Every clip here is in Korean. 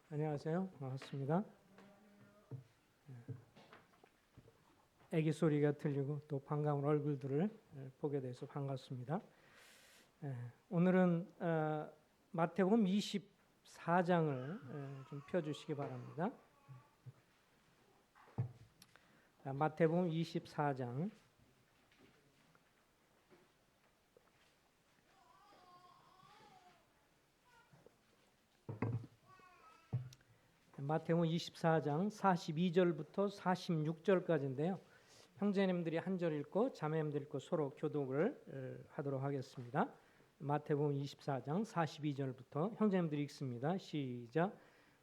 안녕하세요. 반갑습니다. 아기 소리가 들리고 또 반가운 얼굴들을 보게 돼서 반갑습니다. 오늘은 마태복음 24장을 좀 펴주시기 바랍니다. 마태복음 24장 마태복음 24장 42절부터 46절까지인데요. 형제님들이 한 절 읽고 자매님들 읽고 서로 교독을 하도록 하겠습니다. 마태복음 24장 42절부터 형제님들이 읽습니다. 시작.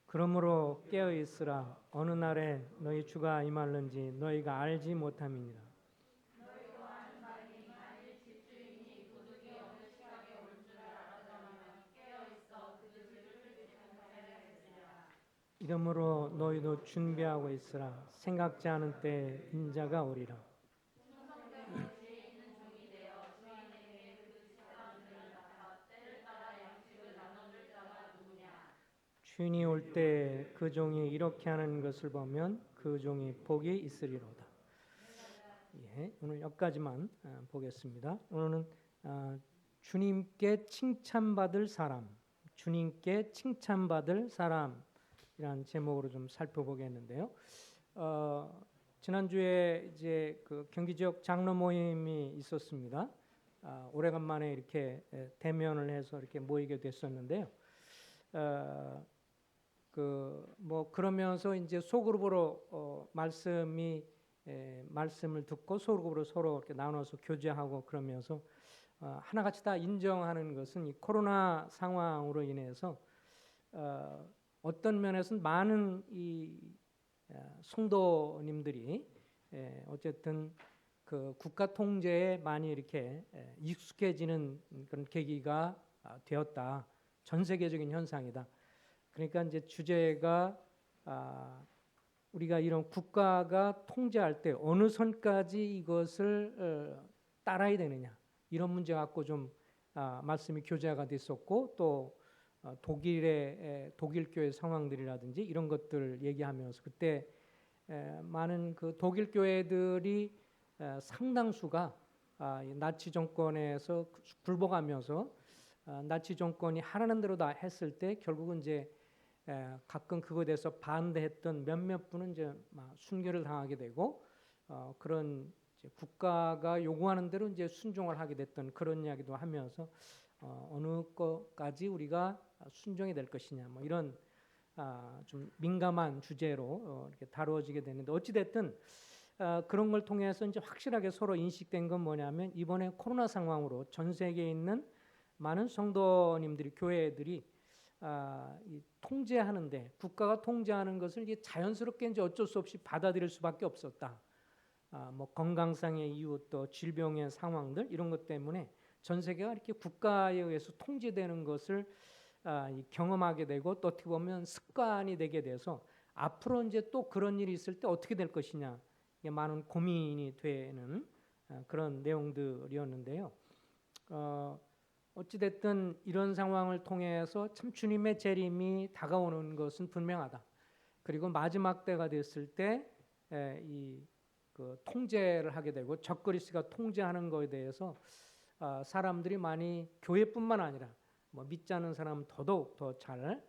그러므로 깨어 있으라. 어느 날에 너희 주가 임할는지 너희가 알지 못함이니라. 이러므로 너희도 준비하고 있으라. 생각지 않은 때에 인자가 오리라. 주인이 올 때 그 종이 이렇게 하는 것을 보면 그 종이 복이 있으리로다. 오늘 여기까지만 보겠습니다. 오늘은 주님께 칭찬받을 사람, 주님께 칭찬받을 사람이라는 제목으로 좀 살펴보겠는데요. 지난주에 이제 그 경기 지역 장로 모임이 있었습니다. 오래간만에 이렇게 대면을 해서 이렇게 모이게 됐었는데요. 그러면서 이제 소그룹으로 말씀을 듣고 소그룹으로 서로 이렇게 나눠서 교제하고 그러면서 하나같이 다 인정하는 것은 이 코로나 상황으로 인해서 어떤 면에서는 많은 이 성도님들이 어쨌든 그 국가 통제에 많이 이렇게 익숙해지는 그런 계기가 되었다. 전 세계적인 현상이다. 그러니까 이제 주제가 우리가 이런 국가가 통제할 때 어느 선까지 이것을 따라야 되느냐 이런 문제 갖고 좀 말씀이 교제가 됐었고 또 독일 교회 상황들이라든지 이런 것들 얘기하면서 그때 많은 그 독일 교회들이 상당수가 나치 정권에서 굴복하면서 나치 정권이 하라는 대로 다 했을 때 결국은 이제 가끔 그거에 대해서 반대했던 몇몇 분은 이제 순교를 당하게 되고 그런 이제 국가가 요구하는 대로 이제 순종을 하게 됐던 그런 이야기도 하면서 어느 것까지 우리가 순종이 될 것이냐 뭐 이런 좀 민감한 주제로 이렇게 다루어지게 되는데 어찌 됐든 그런 걸 통해서 이제 확실하게 서로 인식된 건 뭐냐면 이번에 코로나 상황으로 전 세계에 있는 많은 성도님들이 교회들이 이 통제하는데 국가가 통제하는 것을 이제 자연스럽게 이제 어쩔 수 없이 받아들일 수밖에 없었다. 뭐 건강상의 이유 또 질병의 상황들 이런 것 때문에 전 세계가 이렇게 국가에 의해서 통제되는 것을 경험하게 되고 또 어떻게 보면 습관이 되게 돼서 앞으로 이제 또 그런 일이 있을 때 어떻게 될 것이냐 많은 고민이 되는 그런 내용들이었는데요. 어찌됐든 이런 상황을 통해서 참 주님의 재림이 다가오는 것은 분명하다. 그리고 마지막 때가 됐을 때 그 통제를 하게 되고 적그리스가 통제하는 것에 대해서 사람들이 많이 교회뿐만 아니라 뭐 믿지 않는 사람은 더더욱 더 잘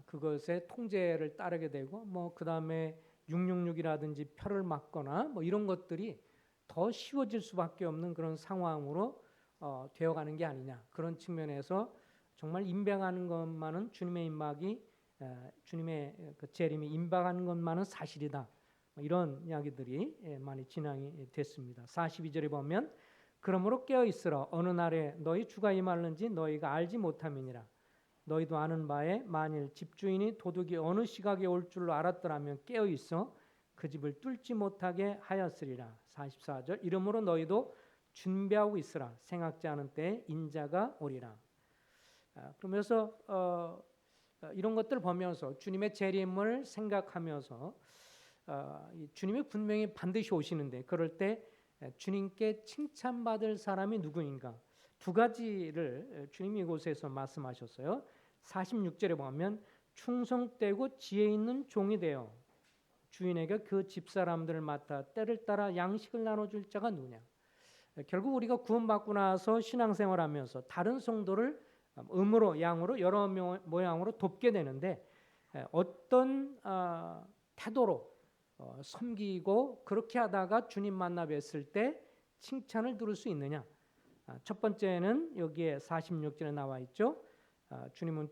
그것의 통제를 따르게 되고 뭐 그 다음에 666이라든지 표를 맞거나 뭐 이런 것들이 더 쉬워질 수밖에 없는 그런 상황으로 되어가는 게 아니냐 그런 측면에서 정말 임박하는 것만은 주님의 임박이 주님의 그 재림이 임박하는 것만은 사실이다 이런 이야기들이 많이 진행이 됐습니다. 42절에 보면 그러므로 깨어 있으라 어느 날에 너희 주가 임할는지 너희가 알지 못함이니라 너희도 아는 바에 만일 집주인이 도둑이 어느 시각에 올 줄로 알았더라면 깨어 있어 그 집을 뚫지 못하게 하였으리라. 44절 이러므로 너희도 준비하고 있으라 생각지 않은 때에 인자가 오리라. 그러면서 이런 것들을 보면서 주님의 재림을 생각하면서 주님이 분명히 반드시 오시는데 그럴 때 주님께 칭찬받을 사람이 누구인가 두 가지를 주님이 이곳에서 말씀하셨어요. 46절에 보면 충성되고 지혜 있는 종이 되어 주인에게 그 집사람들을 맡아 때를 따라 양식을 나눠줄 자가 누구냐. 결국 우리가 구원받고 나서 신앙생활하면서 다른 성도를 음으로 양으로 여러 모양으로 돕게 되는데 어떤 태도로 섬기고 그렇게 하다가 주님 만나 뵀을 때 칭찬을 들을 수 있느냐. 첫 번째는 여기에 46절에 나와 있죠. 주님은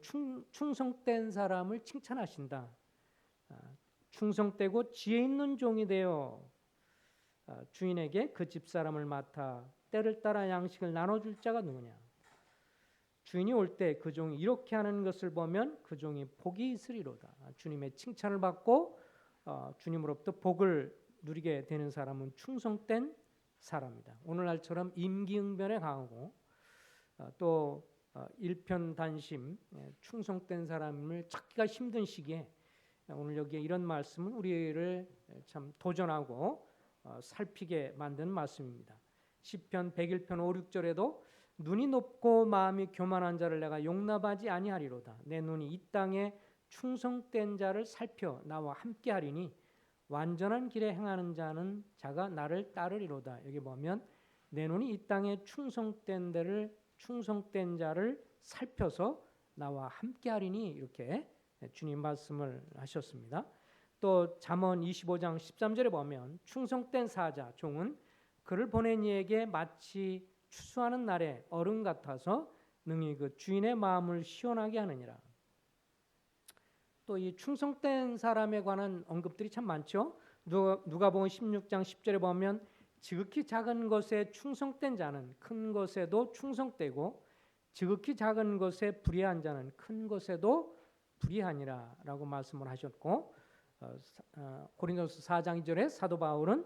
충성된 사람을 칭찬하신다. 충성되고 지혜 있는 종이 되어 주인에게 그 집사람을 맡아 때를 따라 양식을 나눠줄 자가 누구냐. 주인이 올 때 그 종이 이렇게 하는 것을 보면 그 종이 복이 있으리로다. 주님의 칭찬을 받고 주님으로부터 복을 누리게 되는 사람은 충성된 사람이다. 오늘날처럼 임기응변에 강하고 또 일편단심 충성된 사람을 찾기가 힘든 시기에 오늘 여기에 이런 말씀은 우리를 참 도전하고 살피게 만드는 말씀입니다. 시편 101편 5, 6절에도 눈이 높고 마음이 교만한 자를 내가 용납하지 아니하리로다. 내 눈이 이 땅에 충성된 자를 살펴 나와 함께하리니 완전한 길에 행하는 자가 나를 따르리로다. 여기 보면 내 눈이 이 땅에 충성된 자를 살펴서 나와 함께하리니 이렇게 주님 말씀을 하셨습니다. 또 잠언 25장 13절에 보면 충성된 사자 종은 그를 보낸 이에게 마치 추수하는 날에 얼음 같아서 능히 그 주인의 마음을 시원하게 하느니라. 또 이 충성된 사람에 관한 언급들이 참 많죠. 누가복음 16장 10절에 보면 지극히 작은 것에 충성된 자는 큰 것에도 충성되고 지극히 작은 것에 불의한 자는 큰 것에도 불의하니라라고 말씀을 하셨고 고린도서 4장 2절에 사도 바울은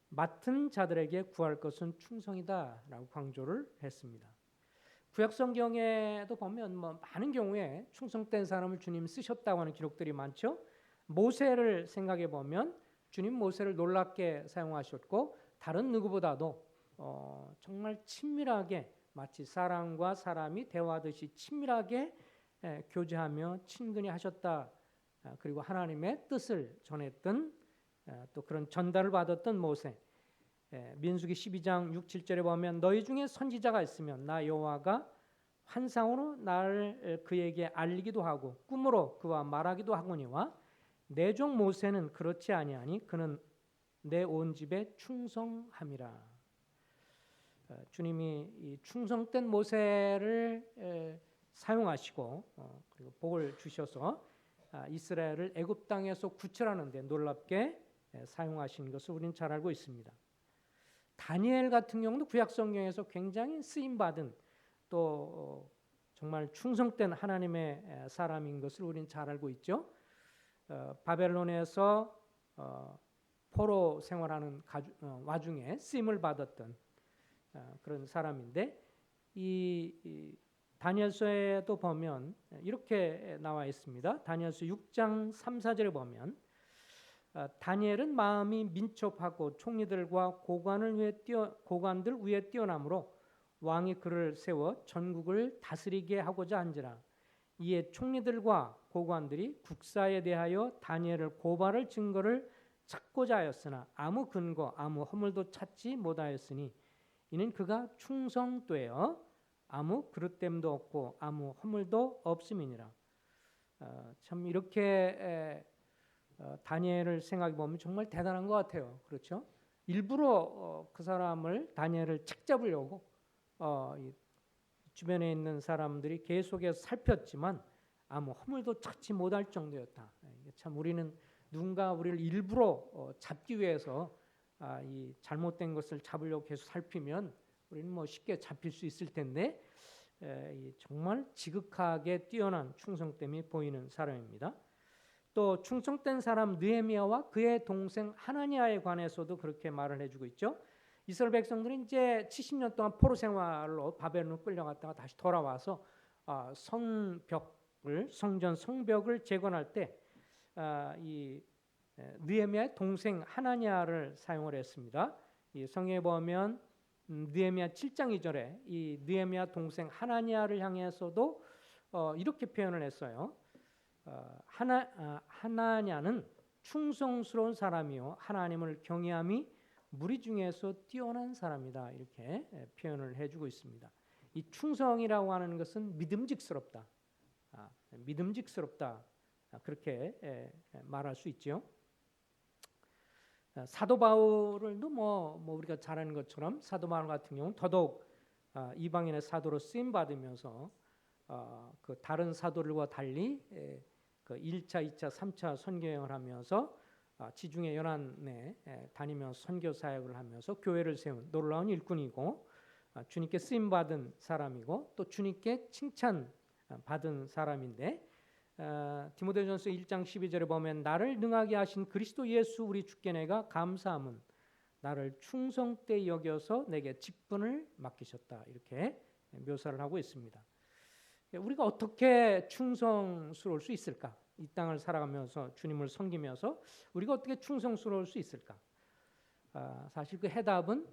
맡은 자들에게 구할 것은 충성이다라고 강조를 했습니다. 구약 성경에도 보면 많은 경우에 충성된 사람을 주님 쓰셨다고 하는 기록들이 많죠. 모세를 생각해 보면 주님 모세를 놀랍게 사용하셨고 다른 누구보다도 정말 친밀하게 마치 사람과 사람이 대화하듯이 친밀하게 교제하며 친근히 하셨다. 그리고 하나님의 뜻을 전했던 또 그런 전달을 받았던 모세. 민수기 12장 6, 7절에 보면 너희 중에 선지자가 있으면 나 여호와가 환상으로 나를 그에게 알리기도 하고 꿈으로 그와 말하기도 하거니와 내 종 모세는 그렇지 아니하니 그는 내 온 집에 충성함이라. 주님이 이 충성된 모세를 사용하시고 그리고 복을 주셔서 이스라엘을 애굽 땅에서 구출하는 데 놀랍게 사용하신 것을 우리는 잘 알고 있습니다. 다니엘 같은 경우도 구약 성경에서 굉장히 쓰임 받은 또 정말 충성된 하나님의 사람인 것을 우리는 잘 알고 있죠. 바벨론에서 포로 생활하는 와중에 쓰임을 받았던 그런 사람인데 이 다니엘서에도 보면 이렇게 나와 있습니다. 다니엘서 6장 3, 4절에 보면 다니엘은 마음이 민첩하고 총리들과 고관들 위에 뛰어남으로 왕이 그를 세워 전국을 다스리게 하고자 한지라. 이에 총리들과 고관들이 국사에 대하여 다니엘을 고발할 증거를 찾고자 하였으나 아무 근거 아무 허물도 찾지 못하였으니 이는 그가 충성되어 아무 그릇됨도 없고 아무 허물도 없음이니라. 참 이렇게 다니엘을 생각해 보면 정말 대단한 것 같아요. 그렇죠? 일부러 그 사람을 다니엘을 책잡으려고 주변에 있는 사람들이 계속해서 살폈지만 아무 허물도 찾지 못할 정도였다. 참 우리는 누군가 우리를 일부러 잡기 위해서 이 잘못된 것을 잡으려고 계속 살피면 우리는 쉽게 잡힐 수 있을 텐데 정말 지극하게 뛰어난 충성됨이 보이는 사람입니다. 또 충성된 사람 느헤미야와 그의 동생 하나니야에 관해서도 그렇게 말을 해주고 있죠. 이스라엘 백성들은 이제 70년 동안 포로 생활로 바벨론으로 끌려갔다가 다시 돌아와서 성전 성벽을 재건할 때 이 느헤미야의 동생 하나니야를 사용을 했습니다. 이 성경에 보면 느헤미야 7장 2절에 이 느헤미야 동생 하나니야를 향해서도 이렇게 표현을 했어요. 하나냐는 충성스러운 사람이요 하나님을 경외함이 무리 중에서 뛰어난 사람이다. 이렇게 표현을 해주고 있습니다. 이 충성이라고 하는 것은 믿음직스럽다. 믿음직스럽다. 그렇게 말할 수 있죠. 사도 바울도 우리가 잘 아는 것처럼 사도 바울 같은 경우는 더더욱 이방인의 사도로 쓰임 받으면서 그 다른 사도들과 달리 그 1차, 2차, 3차 선교여행을 하면서 지중해 연안에 다니면서 선교 사역을 하면서 교회를 세운 놀라운 일꾼이고 주님께 쓰임 받은 사람이고 또 주님께 칭찬 받은 사람인데 디모데전서 1장 12절에 보면 나를 능하게 하신 그리스도 예수 우리 주께 내가 감사함은 나를 충성되이 여겨서 내게 직분을 맡기셨다. 이렇게 묘사를 하고 있습니다. 우리가 어떻게 충성스러울 수 있을까? 이 땅을 살아가면서 주님을 섬기면서 우리가 어떻게 충성스러울 수 있을까? 사실 그 해답은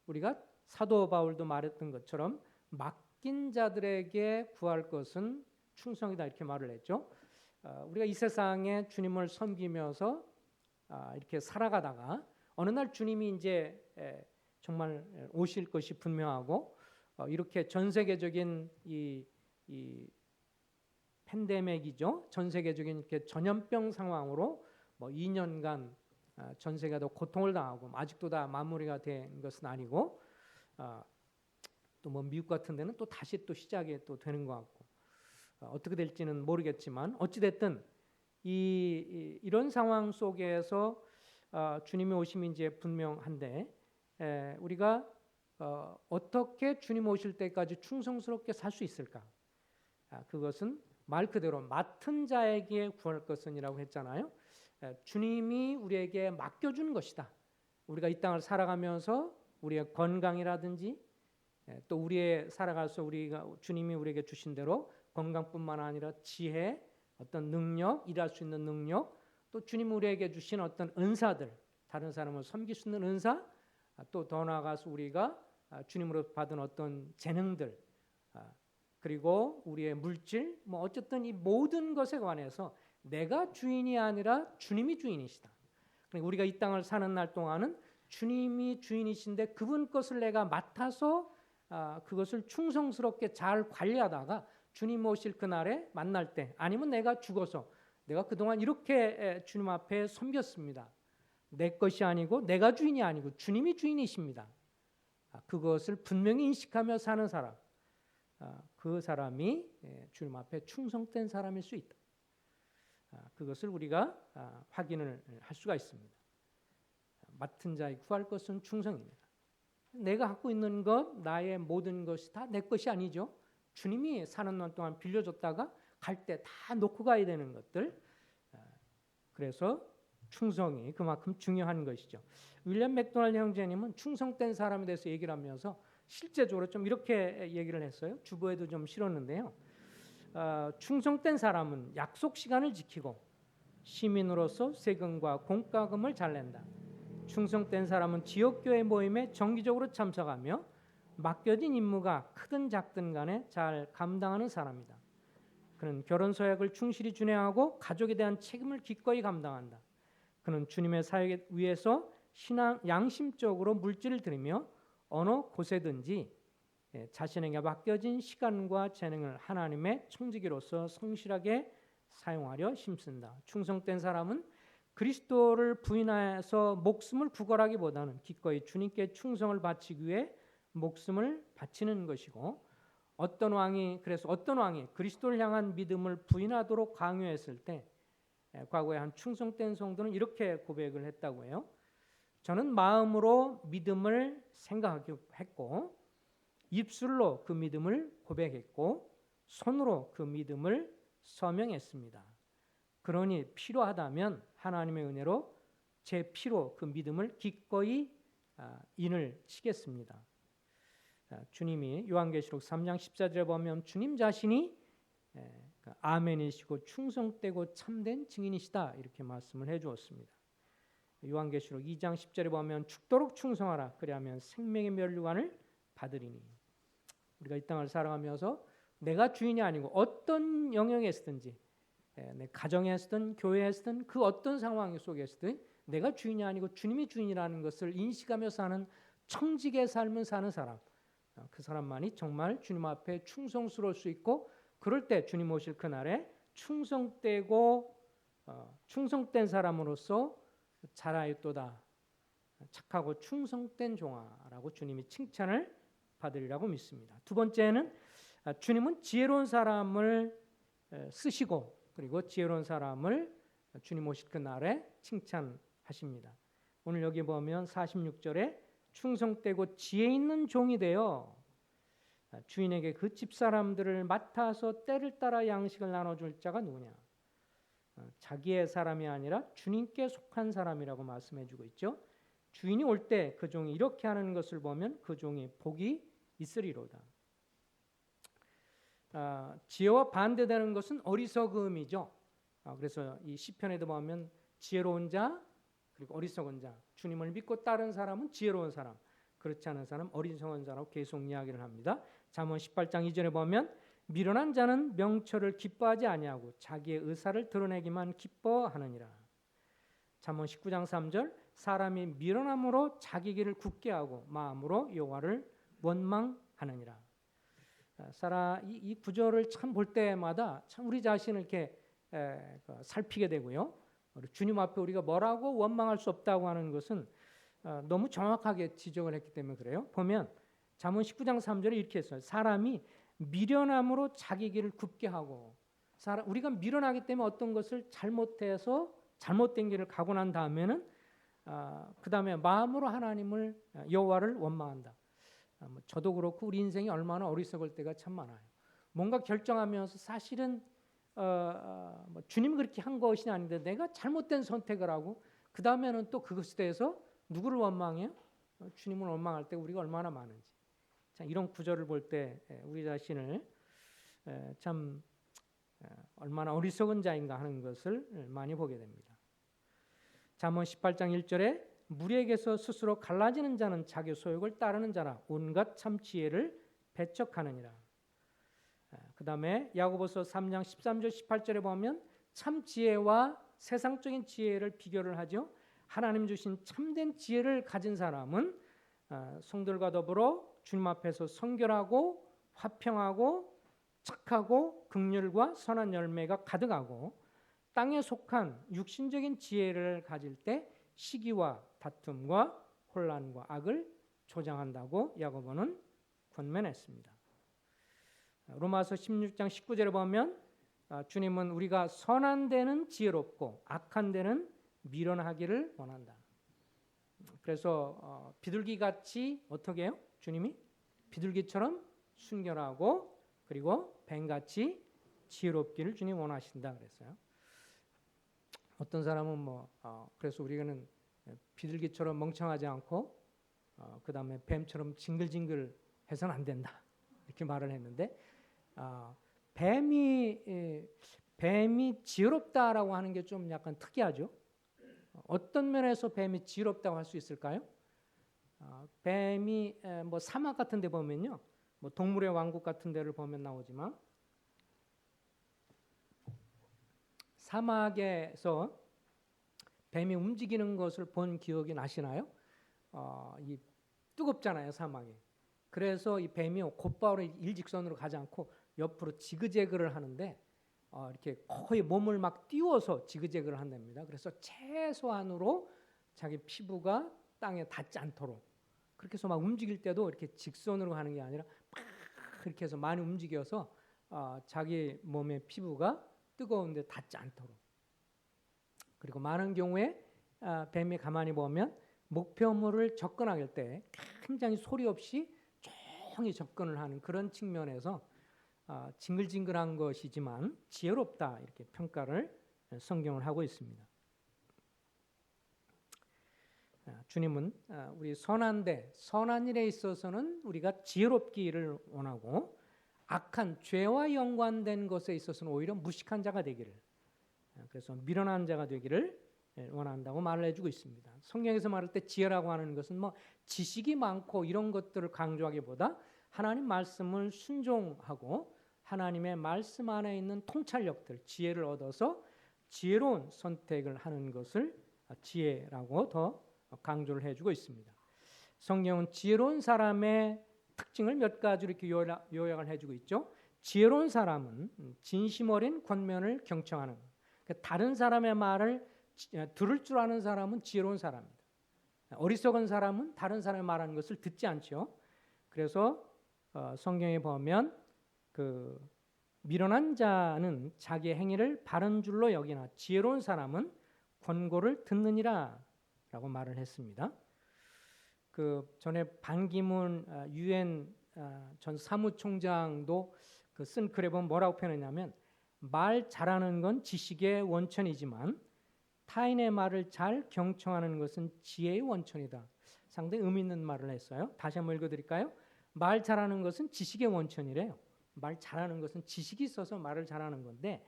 우리가 사도 바울도 말했던 것처럼 맡긴 자들에게 구할 것은 충성이다 이렇게 말을 했죠. 우리가 이 세상에 주님을 섬기면서 이렇게 살아가다가 어느 날 주님이 이제 정말 오실 것이 분명하고 이렇게 전 세계적인 이 팬데믹이죠. 전 세계적인 이렇게 전염병 상황으로 2년간 전 세계가 더 고통을 당하고 아직도 다 마무리가 된 것은 아니고 또 미국 같은 데는 또 다시 또 시작이 또 되는 것 같고 어떻게 될지는 모르겠지만 어찌 됐든 이런 상황 속에서 주님의 오심이 이제 분명한데 우리가 어떻게 주님 오실 때까지 충성스럽게 살 수 있을까? 그것은 말 그대로 맡은 자에게 구할 것은이라고 했잖아요. 주님이 우리에게 맡겨준 것이다. 우리가 이 땅을 살아가면서 우리의 건강이라든지 또 우리의 살아가서 우리가 주님이 우리에게 주신 대로 건강뿐만 아니라 지혜, 어떤 능력, 일할 수 있는 능력, 또 주님 우리에게 주신 어떤 은사들, 다른 사람을 섬길 수 있는 은사, 또 더 나아가서 우리가 주님으로 받은 어떤 재능들, 그리고 우리의 물질, 어쨌든 이 모든 것에 관해서 내가 주인이 아니라 주님이 주인이시다. 그러니까 우리가 이 땅을 사는 날 동안은 주님이 주인이신데 그분 것을 내가 맡아서 그것을 충성스럽게 잘 관리하다가 주님 오실 그날에 만날 때 아니면 내가 죽어서 내가 그동안 이렇게 주님 앞에 섬겼습니다. 내 것이 아니고 내가 주인이 아니고 주님이 주인이십니다. 그것을 분명히 인식하며 사는 사람, 그 사람이 주님 앞에 충성된 사람일 수 있다. 그것을 우리가 확인을 할 수가 있습니다. 맡은 자에 구할 것은 충성입니다. 내가 갖고 있는 것, 나의 모든 것이 다 내 것이 아니죠. 주님이 사는 날 동안 빌려줬다가 갈 때 다 놓고 가야 되는 것들. 그래서 충성이 그만큼 중요한 것이죠. 윌리엄 맥도날드 형제님은 충성된 사람에 대해서 얘기를 하면서 실제적으로 좀 이렇게 얘기를 했어요. 주보에도 좀 실었는데요. 충성된 사람은 약속 시간을 지키고 시민으로서 세금과 공과금을 잘 낸다. 충성된 사람은 지역교회 모임에 정기적으로 참석하며 맡겨진 임무가 크든 작든 간에 잘 감당하는 사람이다. 그는 결혼 서약을 충실히 준행하고 가족에 대한 책임을 기꺼이 감당한다. 그는 주님의 사역에 위해서 양심적으로 물질을 드리며 어느 곳에든지 자신에게 맡겨진 시간과 재능을 하나님의 청지기로서 성실하게 사용하려 힘쓴다. 충성된 사람은 그리스도를 부인해서 목숨을 구걸하기보다는 기꺼이 주님께 충성을 바치기 위해 목숨을 바치는 것이고 어떤 왕이 그리스도를 향한 믿음을 부인하도록 강요했을 때 과거에 한 충성된 성도는 이렇게 고백을 했다고 해요. 저는 마음으로 믿음을 생각했고 입술로 그 믿음을 고백했고 손으로 그 믿음을 서명했습니다. 그러니 필요하다면 하나님의 은혜로 제 피로 그 믿음을 기꺼이 인을 치겠습니다. 주님이 요한계시록 3장 14절에 보면 주님 자신이 아멘이시고 충성되고 참된 증인이시다 이렇게 말씀을 해주었습니다. 요한계시록 2장 10절에 보면 죽도록 충성하라 그리하면 생명의 면류관을 받으리니. 우리가 이 땅을 살아가면서 내가 주인이 아니고 어떤 영역에 있든지 내 가정에 있든 교회에 있든 그 어떤 상황 속에 있든 내가 주인이 아니고 주님이 주인이라는 것을 인식하며 사는 청직의 삶을 사는 사람, 그 사람만이 정말 주님 앞에 충성스러울 수 있고, 그럴 때 주님 오실 그날에 충성된 사람으로서 잘하였도다, 착하고 충성된 종아라고 주님이 칭찬을 받으리라고 믿습니다. 두 번째는 주님은 지혜로운 사람을 쓰시고, 그리고 지혜로운 사람을 주님 오실 그날에 칭찬하십니다. 오늘 여기 보면 46절에 충성되고 지혜 있는 종이 되어 주인에게 그 집사람들을 맡아서 때를 따라 양식을 나눠줄 자가 누구냐? 자기의 사람이 아니라 주님께 속한 사람이라고 말씀해주고 있죠. 주인이 올 때 그 종이 이렇게 하는 것을 보면 그 종이 복이 있으리로다. 지혜와 반대되는 것은 어리석음이죠. 그래서 이 시편에도 보면 지혜로운 자 그리고 어리석은 자, 주님을 믿고 따른 사람은 지혜로운 사람, 그렇지 않은 사람 어리석은 자라고 계속 이야기를 합니다. 잠언 18장 2절에 보면 미련한 자는 명철을 기뻐하지 아니하고 자기의 의사를 드러내기만 기뻐하느니라. 잠언 19장 3절 사람이 미련함으로 자기 길을 굳게 하고 마음으로 여호와를 원망하느니라. 이 구절을 참 볼 때마다 참 우리 자신을 이렇게 살피게 되고요. 주님 앞에 우리가 뭐라고 원망할 수 없다고 하는 것은 너무 정확하게 지적을 했기 때문에 그래요. 보면 잠언 19장 3절에 이렇게 했어요. 사람이 미련함으로 자기 길을 굽게 하고, 우리가 미련하기 때문에 어떤 것을 잘못해서 잘못된 길을 가고 난 다음에는 그 다음에 마음으로 하나님을 여호와를 원망한다. 저도 그렇고 우리 인생이 얼마나 어리석을 때가 참 많아요. 뭔가 결정하면서 사실은 주님이 그렇게 한 것이 아닌데 내가 잘못된 선택을 하고 그 다음에는 또 그것에 대해서 누구를 원망해요? 주님을 원망할 때 우리가 얼마나 많은지. 자, 이런 구절을 볼 때 우리 자신을 참 얼마나 어리석은 자인가 하는 것을 많이 보게 됩니다. 잠언 18장 1절에 무리에게서 스스로 갈라지는 자는 자기 소욕을 따르는 자라 온갖 참 지혜를 배척하느니라. 그 다음에 야고보서 3장 13절 18절에 보면 참 지혜와 세상적인 지혜를 비교를 하죠. 하나님 주신 참된 지혜를 가진 사람은 성들과 더불어 주님 앞에서 성결하고 화평하고 착하고 긍휼과 선한 열매가 가득하고, 땅에 속한 육신적인 지혜를 가질 때 시기와 다툼과 혼란과 악을 조장한다고 야고보는 권면했습니다. 로마서 16장 19절에 보면 주님은 우리가 선한 데는 지혜롭고 악한 데는 미련하기를 원한다. 그래서 비둘기같이 어떻게 해요? 주님이 비둘기처럼 순결하고 그리고 뱀같이 지혜롭기를 주님 원하신다 그랬어요. 어떤 사람은 그래서 우리는 비둘기처럼 멍청하지 않고 그 다음에 뱀처럼 징글징글 해서는 안 된다 이렇게 말을 했는데, 뱀이 지혜롭다라고 하는 게 좀 약간 특이하죠. 어떤 면에서 뱀이 지혜롭다고 할 수 있을까요? 뱀이 사막 같은 데 보면요, 동물의 왕국 같은 데를 보면 나오지만 사막에서 뱀이 움직이는 것을 본 기억이 나시나요? 이 뜨겁잖아요, 사막이. 그래서 이 뱀이 곧바로 일직선으로 가지 않고 옆으로 지그재그를 하는데 이렇게 거의 몸을 막 띄워서 지그재그를 한답니다. 그래서 최소한으로 자기 피부가 땅에 닿지 않도록 그렇게 해서 막 움직일 때도 이렇게 직선으로 하는 게 아니라 막 그렇게 해서 많이 움직여서 자기 몸의 피부가 뜨거운데 닿지 않도록. 그리고 많은 경우에 뱀이 가만히 보면 목표물을 접근할 때 굉장히 소리 없이 조용히 접근을 하는 그런 측면에서 징글징글한 것이지만 지혜롭다 이렇게 평가를 성경을 하고 있습니다. 주님은 우리 선한 일에 있어서는 우리가 지혜롭기를 원하고, 악한 죄와 연관된 것에 있어서는 오히려 무식한 자가 되기를, 그래서 미련한 자가 되기를 원한다고 말을 해주고 있습니다. 성경에서 말할 때 지혜라고 하는 것은 지식이 많고 이런 것들을 강조하기보다 하나님 말씀을 순종하고 하나님의 말씀 안에 있는 통찰력들, 지혜를 얻어서 지혜로운 선택을 하는 것을 지혜라고 더 강조를 해주고 있습니다. 성경은 지혜로운 사람의 특징을 몇 가지로 이렇게 요약을 해주고 있죠. 지혜로운 사람은 진심 어린 권면을 경청하는, 그러니까 다른 사람의 말을 들을 줄 아는 사람은 지혜로운 사람입니다. 어리석은 사람은 다른 사람의 말하는 것을 듣지 않죠. 그래서 성경에 보면 미련한 자는 자기의 행위를 바른 줄로 여기나 지혜로운 사람은 권고를 듣느니라 라고 말을 했습니다. 전에 반기문 유엔 전 사무총장도 쓴 글에 보면 뭐라고 표현했냐면, 말 잘하는 건 지식의 원천이지만 타인의 말을 잘 경청하는 것은 지혜의 원천이다. 상당히 의미 있는 말을 했어요. 다시 한번 읽어드릴까요? 말 잘하는 것은 지식의 원천이래요. 말 잘하는 것은 지식이 있어서 말을 잘하는 건데,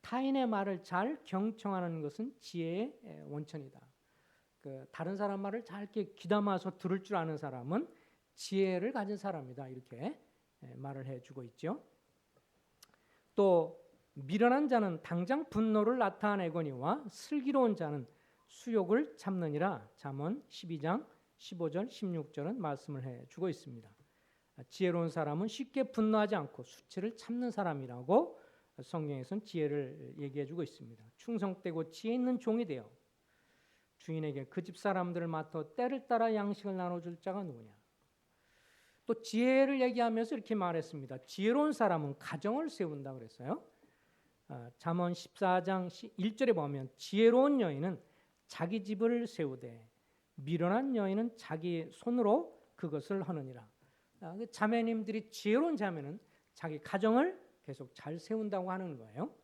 타인의 말을 잘 경청하는 것은 지혜의 원천이다. 다른 사람 말을 잘 이렇게 귀담아서 들을 줄 아는 사람은 지혜를 가진 사람이다. 이렇게 말을 해주고 있죠. 또 미련한 자는 당장 분노를 나타내거니와 슬기로운 자는 수욕을 참느니라. 잠언 12장 15절 16절은 말씀을 해주고 있습니다. 지혜로운 사람은 쉽게 분노하지 않고 수치를 참는 사람이라고 성경에서는 지혜를 얘기해주고 있습니다. 충성되고 지혜 있는 종이 되어 주인에게 그 집 사람들을 맡아 때를 따라 양식을 나눠줄 자가 누구냐. 또 지혜를 얘기하면서 이렇게 말했습니다. 지혜로운 사람은 가정을 세운다 그랬어요. 잠언 14장 1절에 보면 지혜로운 여인은 자기 집을 세우되 미련한 여인은 자기 손으로 그것을 하느니라. 자매님들이 지혜로운 자매는 자기 가정을 계속 잘 세운다고 하는 거예요.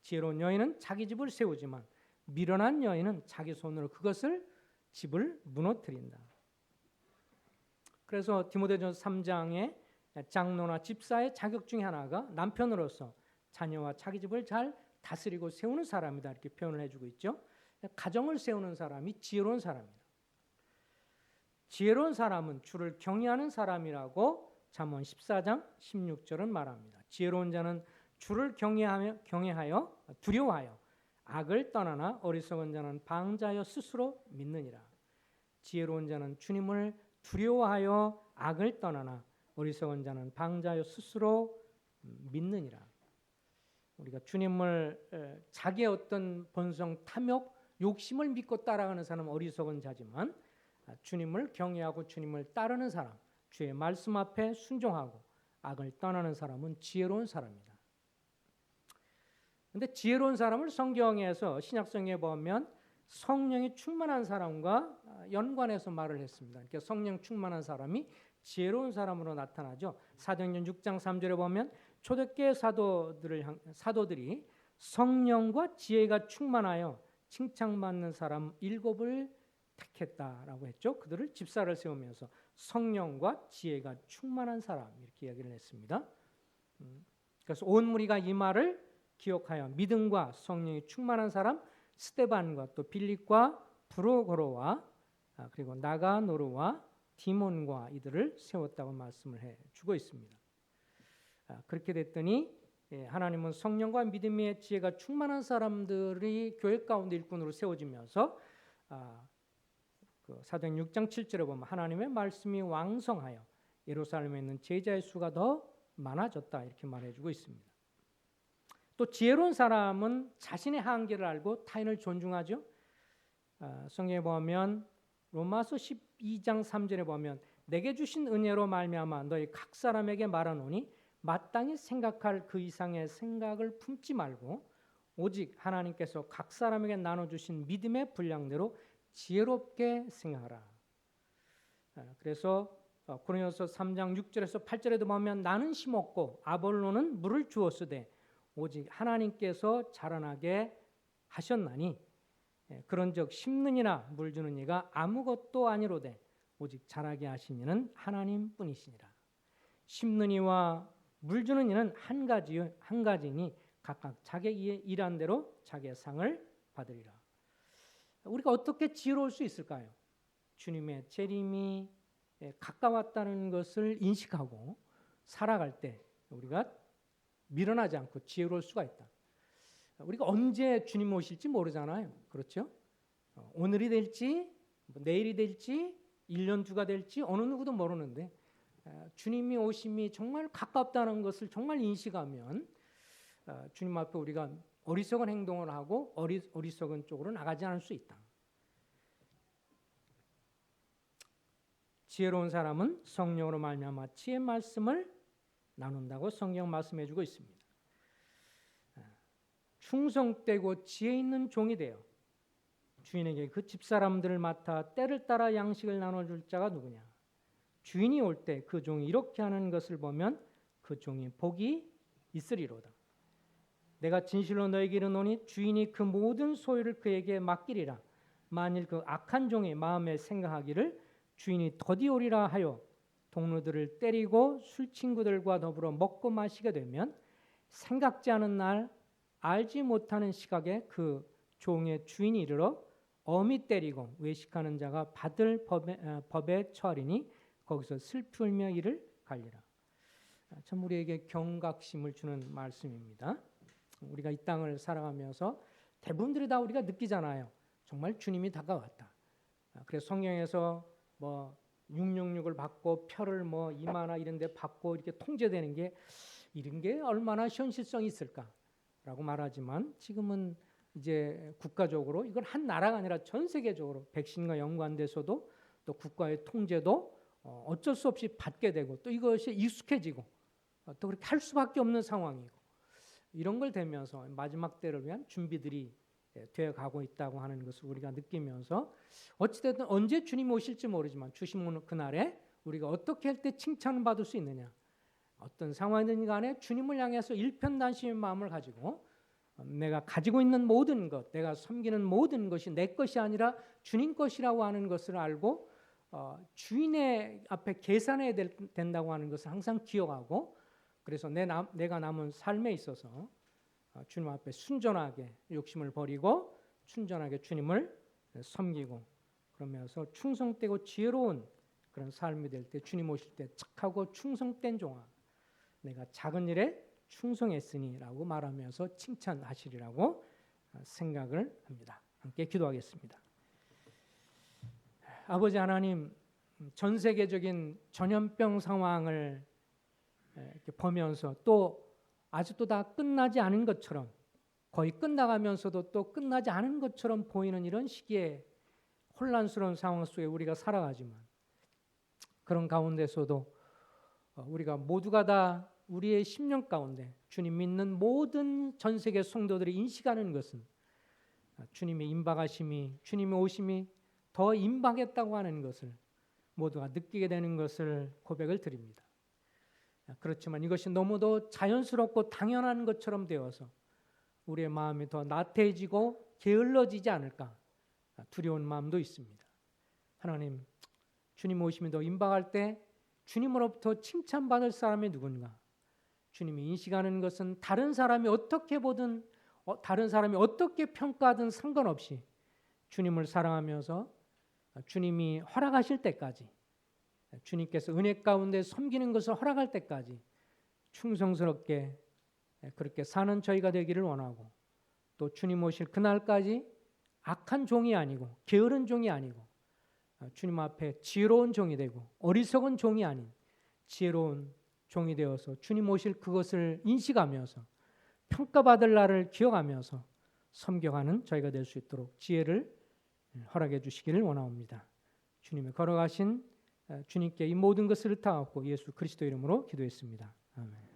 지혜로운 여인은 자기 집을 세우지만 미련한 여인은 자기 손으로 그것을 집을 무너뜨린다. 그래서 디모데전서 3장에 장로나 집사의 자격 중에 하나가 남편으로서 자녀와 자기 집을 잘 다스리고 세우는 사람이다. 이렇게 표현을 해주고 있죠. 가정을 세우는 사람이 지혜로운 사람이다. 지혜로운 사람은 주를 경외하는 사람이라고 잠언 14장 16절은 말합니다. 지혜로운 자는 주를 경외하여 두려워하여 악을 떠나나 어리석은 자는 방자하여 스스로 믿느니라. 지혜로운 자는 주님을 두려워하여 악을 떠나나 어리석은 자는 방자하여 스스로 믿느니라. 우리가 주님을 자기의 어떤 본성, 탐욕, 욕심을 믿고 따라가는 사람은 어리석은 자지만 주님을 경외하고 주님을 따르는 사람, 주의 말씀 앞에 순종하고 악을 떠나는 사람은 지혜로운 사람이다. 그런데 지혜로운 사람을 성경에서 신약성경에 보면 성령이 충만한 사람과 연관해서 말을 했습니다. 그러니까 성령 충만한 사람이 지혜로운 사람으로 나타나죠. 사도행전 6장 3절에 보면 초대교회 사도들이 성령과 지혜가 충만하여 칭찬받는 사람 7을 택했다라고 했죠. 그들을 집사를 세우면서 성령과 지혜가 충만한 사람 이렇게 이야기를 했습니다. 그래서 온 무리가 이 말을 기억하여 믿음과 성령이 충만한 사람 스데반과 또 빌립과 브로고로와 그리고 나가노르와 디몬과 이들을 세웠다고 말씀을 해주고 있습니다. 그렇게 됐더니 하나님은 성령과 믿음의 지혜가 충만한 사람들이 교회 가운데 일꾼으로 세워지면서 사도행 6장 7절에 보면 하나님의 말씀이 왕성하여 예루살렘에 있는 제자의 수가 더 많아졌다 이렇게 말해주고 있습니다. 또 지혜로운 사람은 자신의 한계를 알고 타인을 존중하죠. 성경에 보면 로마서 12장 3절에 보면 내게 주신 은혜로 말미암아 너희 각 사람에게 말하노니 마땅히 생각할 그 이상의 생각을 품지 말고 오직 하나님께서 각 사람에게 나눠주신 믿음의 분량대로 지혜롭게 생각하라. 그래서 고린도서 3장 6절에서 8절에도 보면 나는 심었고 아볼로는 물을 주었으되 오직 하나님께서 자라나게 하셨나니 그런즉 심는 이나 물 주는 이가 아무것도 아니로되 오직 자라게 하신 이는 하나님뿐이시니라. 심는 이와 물 주는 이는 한 가지니 각각 자기의 일한 대로 자기의 상을 받으리라. 우리가 어떻게 지혜로울 수 있을까요? 주님의 재림이 가까웠다는 것을 인식하고 살아갈 때 우리가 밀어나지 않고 지혜로울 수가 있다. 우리가 언제 주님 오실지 모르잖아요. 그렇죠? 오늘이 될지 내일이 될지 1년 뒤가 될지 어느 누구도 모르는데 주님이 오심이 정말 가깝다는 것을 정말 인식하면 주님 앞에 우리가 어리석은 행동을 하고 어리석은 쪽으로 나가지 않을 수 있다. 지혜로운 사람은 성령으로 말미암아 지혜 말씀을 나눈다고 성경 말씀해주고 있습니다. 충성되고 지혜 있는 종이 되어 주인에게 그 집사람들을 맡아 때를 따라 양식을 나눠줄 자가 누구냐? 주인이 올 때 그 종이 이렇게 하는 것을 보면 그 종이 복이 있으리로다. 내가 진실로 너에게 이르노니 주인이 그 모든 소유를 그에게 맡기리라. 만일 그 악한 종이 마음에 생각하기를 주인이 더디 오리라 하여 동료들을 때리고 술 친구들과 더불어 먹고 마시게 되면 생각지 않은 날 알지 못하는 시각에 그 종의 주인이 이르러 엄히 때리고 외식하는 자가 받을 법에 처하리니 거기서 슬피 울며 이를 갈리라. 참 우리에게 경각심을 주는 말씀입니다. 우리가 이 땅을 살아가면서 대부분들이 다 우리가 느끼잖아요. 정말 주님이 다가왔다. 그래서 성경에서 666을 받고 표를 이마나 이런 데 받고 이렇게 통제되는 게 이런 게 얼마나 현실성이 있을까라고 말하지만 지금은 이제 국가적으로 이건 한 나라가 아니라 전 세계적으로 백신과 연관돼서도 또 국가의 통제도 어쩔 수 없이 받게 되고 또 이것이 익숙해지고 또 그렇게 할 수밖에 없는 상황이고 이런 걸 되면서 마지막 때를 위한 준비들이 되어 가고 있다고 하는 것을 우리가 느끼면서 어찌됐든 언제 주님 오실지 모르지만 주시는 그날에 우리가 어떻게 할 때 칭찬을 받을 수 있느냐, 어떤 상황이든 간에 주님을 향해서 일편단심의 마음을 가지고 내가 가지고 있는 모든 것, 내가 섬기는 모든 것이 내 것이 아니라 주님 것이라고 하는 것을 알고 주인의 앞에 계산해야 된다고 하는 것을 항상 기억하고 그래서 내가 남은 삶에 있어서 주님 앞에 순전하게 욕심을 버리고 순전하게 주님을 섬기고 그러면서 충성되고 지혜로운 그런 삶이 될 때 주님 오실 때 착하고 충성된 종아 내가 작은 일에 충성했으니라고 말하면서 칭찬하시리라고 생각을 합니다. 함께 기도하겠습니다. 아버지 하나님, 전 세계적인 전염병 상황을 이렇게 보면서 또 아직도 다 끝나지 않은 것처럼 거의 끝나가면서도 또 끝나지 않은 것처럼 보이는 이런 시기에 혼란스러운 상황 속에 우리가 살아가지만 그런 가운데서도 우리가 모두가 다 우리의 심령 가운데 주님 믿는 모든 전 세계 성도들이 인식하는 것은 주님의 임박하심이 주님의 오심이 더 임박했다고 하는 것을 모두가 느끼게 되는 것을 고백을 드립니다. 그렇지만 이것이 너무도 자연스럽고 당연한 것처럼 되어서 우리의 마음이 더 나태해지고 게을러지지 않을까 두려운 마음도 있습니다. 하나님, 주님 오심이 더 임박할 때 주님으로부터 칭찬받을 사람이 누군가? 주님이 인식하는 것은 다른 사람이 어떻게 보든 다른 사람이 어떻게 평가하든 상관없이 주님을 사랑하면서 주님이 허락하실 때까지 주님께서 은혜 가운데 섬기는 것을 허락할 때까지 충성스럽게 그렇게 사는 저희가 되기를 원하고 또 주님 오실 그날까지 악한 종이 아니고 게으른 종이 아니고 주님 앞에 지혜로운 종이 되고 어리석은 종이 아닌 지혜로운 종이 되어서 주님 오실 그것을 인식하면서 평가받을 날을 기억하면서 섬겨가는 저희가 될 수 있도록 지혜를 허락해 주시기를 원하옵니다. 주님의 걸어가신 주님께 이 모든 것을 의탁하고 예수 그리스도 이름으로 기도했습니다. 아멘.